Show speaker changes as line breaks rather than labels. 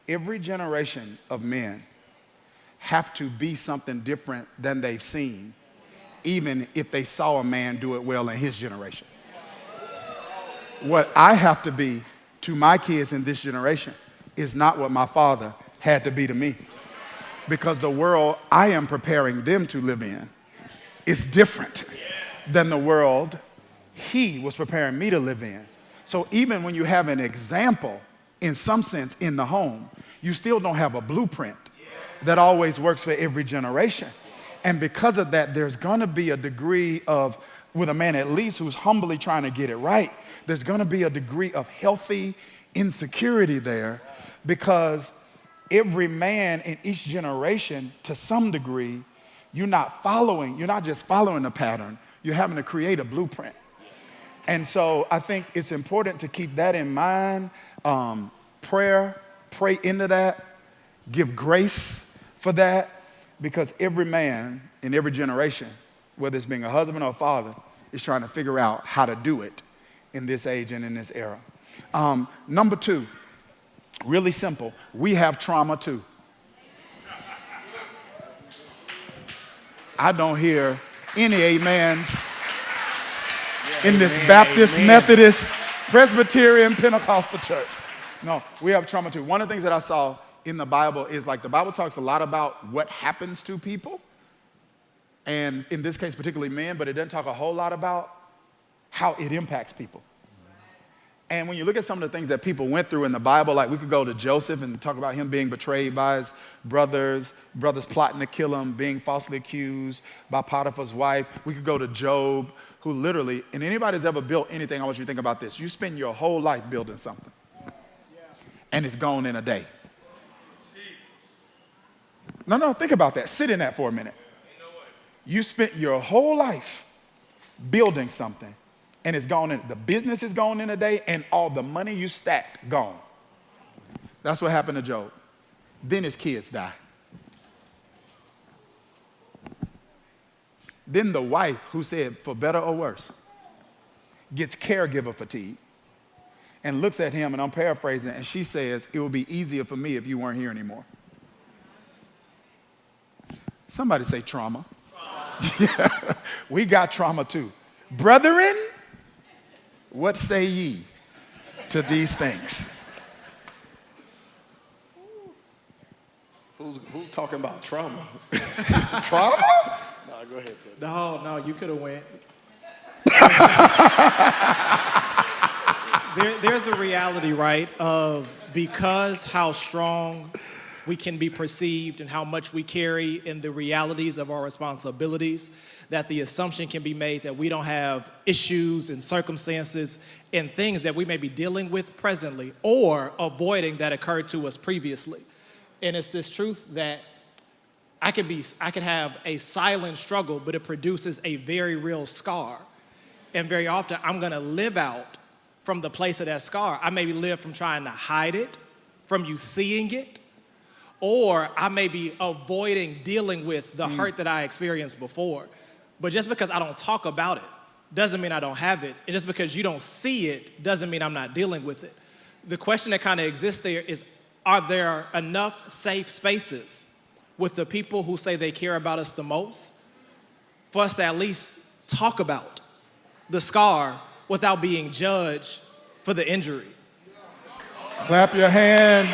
every generation of men have to be something different than they've seen, even if they saw a man do it well in his generation. What I have to be to my kids in this generation is not what my father had to be to me. Because the world I am preparing them to live in is different than the world he was preparing me to live in. So even when you have an example, in some sense, in the home, you still don't have a blueprint that always works for every generation. And because of that, there's gonna be a degree of, with a man at least who's humbly trying to get it right, there's gonna be a degree of healthy insecurity there, because every man in each generation, to some degree, you're not just following a pattern, you're having to create a blueprint. And so I think it's important to keep that in mind. Pray into that, give grace for that, because every man in every generation, whether it's being a husband or a father, is trying to figure out how to do it in this age and in this era. Number two, really simple, we have trauma too. I don't hear any amens in this Baptist, Methodist, Presbyterian, Pentecostal church. No, we have trauma too. One of the things that I saw in the Bible is, like, the Bible talks a lot about what happens to people, and in this case particularly men, but it doesn't talk a whole lot about how it impacts people. And when you look at some of the things that people went through in the Bible, like we could go to Joseph and talk about him being betrayed by his brothers plotting to kill him, being falsely accused by Potiphar's wife. We could go to Job, who literally, and anybody who's ever built anything, I want you to think about this. You spend your whole life building something, and it's gone in a day. No, think about that. Sit in that for a minute. You spent your whole life building something, and it's gone in. The business is gone in a day, and all the money you stacked, gone. That's what happened to Job. Then his kids die. Then the wife, who said, for better or worse, gets caregiver fatigue and looks at him, and I'm paraphrasing, and she says, it would be easier for me if you weren't here anymore. Somebody say trauma. Yeah, we got trauma too. Brethren, what say ye to these things?
Who's talking about trauma? Trauma? No, go ahead, Ted.
No, you could have went. There's a reality, right, of because how strong we can be perceived and how much we carry in the realities of our responsibilities, that the assumption can be made that we don't have issues and circumstances and things that we may be dealing with presently or avoiding that occurred to us previously. And it's this truth that I could have a silent struggle, but it produces a very real scar. And very often I'm gonna live out from the place of that scar. I maybe live from trying to hide it, from you seeing it, or I may be avoiding dealing with the hurt that I experienced before. But just because I don't talk about it doesn't mean I don't have it. And just because you don't see it doesn't mean I'm not dealing with it. The question that kind of exists there is, are there enough safe spaces with the people who say they care about us the most for us to at least talk about the scar without being judged for the injury?
Clap your hands.